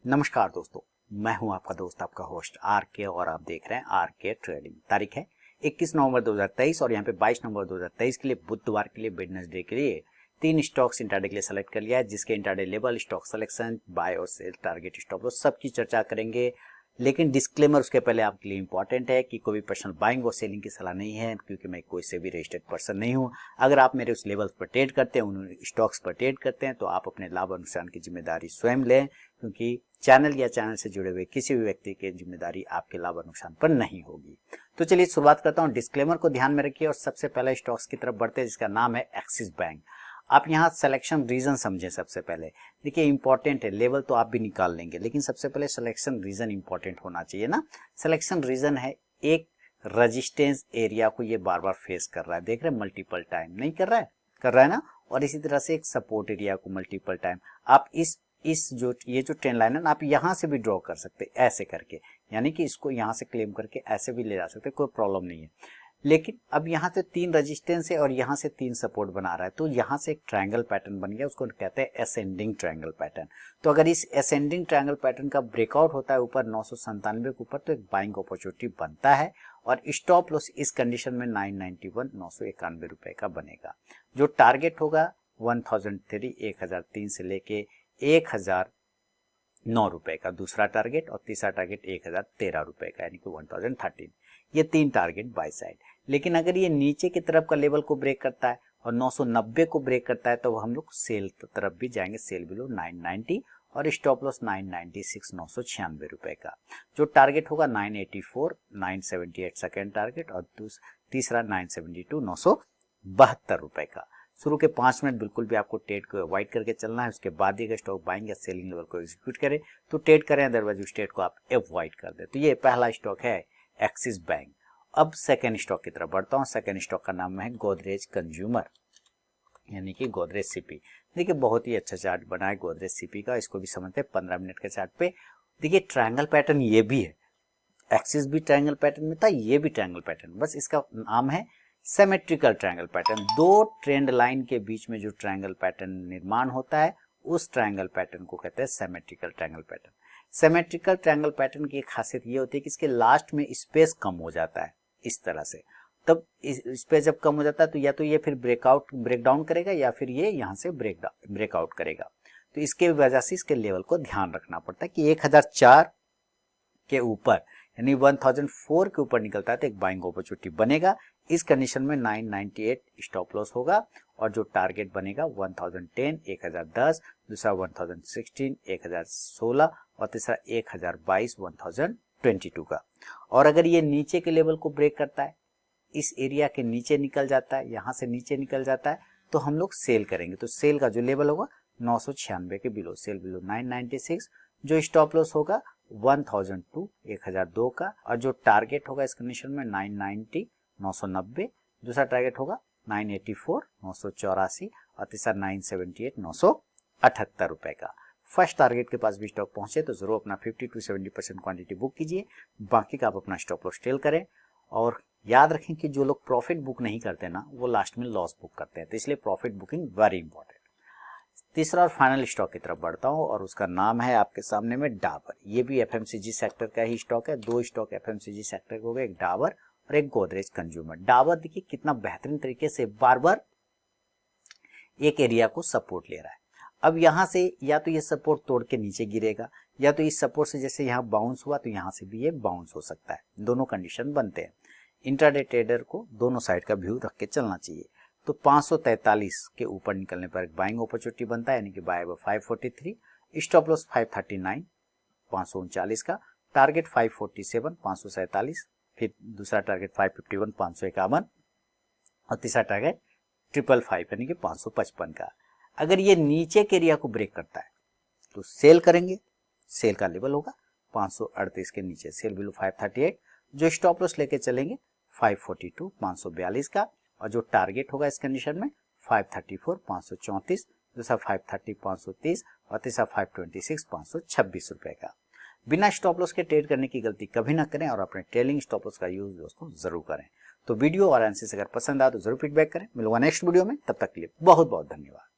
नमस्कार दोस्तों, मैं हूं आपका दोस्त आपका होस्ट आर के और आप देख रहे हैं आर के ट्रेडिंग। तारीख है 21 नवंबर 2023 और यहाँ पे 22 नवंबर 2023 के लिए बुधवार के लिए वेडनेसडे के लिए तीन स्टॉक्स इंट्राडे के लिए सेलेक्ट कर लिया है, जिसके intraday level, stock selection, buy और सेल, टारगेट, स्टॉप लॉस सबकी चर्चा करेंगे। लेकिन डिस्क्लेमर उसके पहले आपके लिए इंपॉर्टेंट है कि कोई भी पर्सनल बाइंग और सेलिंग की सलाह नहीं है, क्योंकि मैं कोई से भी रजिस्टर्ड पर्सन नहीं हूं। अगर आप मेरे उस लेवल्स पर ट्रेड करते हैं, उन स्टॉक्स पर ट्रेड करते हैं, तो आप अपने लाभ और नुकसान की जिम्मेदारी स्वयं लें, क्योंकि चैनल या चैनल से जुड़े हुए किसी भी व्यक्ति की जिम्मेदारी आपके लाभ और नुकसान पर नहीं होगी। तो चलिए शुरुआत करता हूं। डिस्क्लेमर को ध्यान में रखिए और सबसे पहले स्टॉक्स की तरफ बढ़ते हैं, जिसका नाम है एक्सिस बैंक। आप यहाँ सिलेक्शन रीजन समझें। सबसे पहले देखिए, इंपॉर्टेंट है, लेवल तो आप भी निकाल लेंगे, लेकिन सबसे पहले सिलेक्शन रीजन इंपॉर्टेंट होना चाहिए ना। सिलेक्शन रीजन है एक रेजिस्टेंस एरिया को ये बार बार फेस कर रहा है, देख रहे हैं, मल्टीपल टाइम नहीं कर रहा है, कर रहा है ना। और इसी तरह से एक सपोर्ट एरिया को मल्टीपल टाइम आप इस ये जो ट्रेंड लाइन है ना, आप यहां से भी ड्रॉ कर सकते हैं ऐसे करके, यानी कि इसको यहां से क्लेम करके ऐसे भी ले जा सकते हैं, कोई प्रॉब्लम नहीं है। लेकिन अब यहाँ से तीन रेजिस्टेंस है और यहाँ से तीन सपोर्ट बना रहा है, तो यहाँ से एक ट्रायंगल पैटर्न बन गया, उसको कहते हैं असेंडिंग ट्रायंगल पैटर्न। तो अगर इस असेंडिंग ट्रायंगल पैटर्न का ब्रेकआउट होता है ऊपर 997 के ऊपर, तो एक बाइंग अपॉर्चुनिटी बनता है और स्टॉप लॉस इस कंडीशन में 991 991 रुपए का बनेगा। जो टारगेट होगा 1003 से लेके 1009 रुपए का दूसरा टारगेट, और तीसरा टारगेट 1013 रुपए का, यानी कि 1013। ये तीन टारगेट बाय साइड। लेकिन अगर ये नीचे की तरफ का लेवल को ब्रेक करता है और 990 को ब्रेक करता है, तो हम लोग सेल तरफ भी जाएंगे, सेल बिलो 990 और स्टॉप लॉस 996 996 रुपए का। जो टारगेट होगा 984 978 सेकेंड टारगेट, और तीसरा 972 972 रुपए का। शुरू के 5 मिनट बिल्कुल भी आपको ट्रेड को अवॉइड करके चलना है, उसके बाद ही अगर स्टॉक बाइंग या सेलिंग लेवल को एग्जीक्यूट करें तो ट्रेड करें, अदरवाइज उस ट्रेड को आप अवॉइड कर दें। तो ये पहला स्टॉक है एक्सिस बैंक। अब सेकेंड स्टॉक की तरफ बढ़ता हूँ। सेकेंड स्टॉक का नाम है गोदरेज कंज्यूमर, यानी कि गोदरेज सीपी। देखिए बहुत ही अच्छा चार्ट बना है गोदरेज सीपी का, इसको भी समझते हैं 15 मिनट के चार्ट पे। देखिए ट्रायंगल पैटर्न ये भी है, एक्सिस भी ट्रायंगल पैटर्न में था, ये भी ट्रायंगल पैटर्न, बस इसका नाम है सिमेट्रिकल ट्रायंगल पैटर्न। दो ट्रेंड लाइन के बीच में जो ट्रायंगल पैटर्न निर्माण होता है, उस ट्रायंगल पैटर्न को कहते हैं symmetrical triangle pattern. Symmetrical triangle pattern की एक खासियत ये होती है कि इसके लास्ट में स्पेस कम हो जाता है इस तरह से। तब स्पेस जब कम हो जाता है तो या तो ये फिर ब्रेक डाउन करेगा, या फिर ये यहाँ से ब्रेकआउट करेगा। तो इसके वजह से इसके लेवल को ध्यान रखना पड़ता है कि 1004 के ऊपर, यानी 1004 के ऊपर निकलता है तो एक बाइंग अपॉर्चुनिटी बनेगा। इस कंडीशन में 998 स्टॉप लॉस होगा और जो टारगेट बनेगा 1010 1010, दूसरा 1016 1016 और तीसरा 1022 1022 का। और अगर ये नीचे के लेवल को ब्रेक करता है, इस एरिया के नीचे निकल जाता है, यहां से नीचे निकल जाता है, तो हम लोग सेल करेंगे। तो सेल का जो लेवल होगा 996 के बिलो, सेल बिलो 996, जो स्टॉप लॉस होगा 1002 1002 का, और जो टारगेट होगा इस कंडीशन में 990 990, दूसरा टारगेट होगा 984 984 और तीसरा 978 978 रुपए का। फर्स्ट टारगेट के पास भी स्टॉक पहुंचे तो जरूर अपना 50 to 70% क्वांटिटी बुक कीजिए, बाकी का आप अपना स्टॉप लॉस टेल करें। और याद रखें कि जो लोग प्रॉफिट बुक नहीं करते ना, वो लास्ट में लॉस बुक करते हैं, तो इसलिए प्रॉफिट बुकिंग वेरी इंपॉर्टेंट। तीसरा और फाइनल स्टॉक की तरफ बढ़ता हूं और उसका नाम है आपके सामने में डाबर। ये भी एफएमसीजी सेक्टर का ही स्टॉक है। दो स्टॉक एफएमसीजी सेक्टर के हो गए, एक डाबर और एक गोदरेज कंज्यूमर। डाबर देखिए कितना बेहतरीन तरीके से बार बार एक एरिया को सपोर्ट ले रहा है। अब यहां से या तो ये सपोर्ट तोड़ के नीचे गिरेगा, या तो इस सपोर्ट से जैसे यहाँ बाउंस हुआ तो यहाँ से भी ये बाउंस हो सकता है, दोनों कंडीशन बनते हैं। इंट्राडे ट्रेडर को दोनों साइड का व्यू रख के चलना चाहिए। तो 543 के ऊपर निकलने पर एक बाइंग अपॉर्चुनिटी बनता है, यानी कि बाय 543, स्टॉप लॉस 539 539 का, टारगेट 547 547, फिर दूसरा टारगेट 551 551 और तीसरा टारगेट 555 यानी कि 555 का। अगर ये नीचे के एरिया को ब्रेक करता है तो सेल करेंगे, सेल का लेवल होगा 538 के नीचे, सेल बिलो 538, जो स्टॉप लॉस लेके चलेंगे 542 542 का, और जो टारगेट होगा इस कंडीशन में 534 534, दूसरा 530 530 और तीसरा 526 526 रुपए का। बिना स्टॉप लॉस के ट्रेड करने की गलती कभी ना करें और अपने ट्रेलिंग स्टॉप लॉस का यूज दोस्तों जरूर करें। तो वीडियो और एनालिसिस अगर पसंद आए तो जरूर फीडबैक करें। मिलूंगा नेक्स्ट वीडियो में, तब तक के लिए बहुत बहुत धन्यवाद।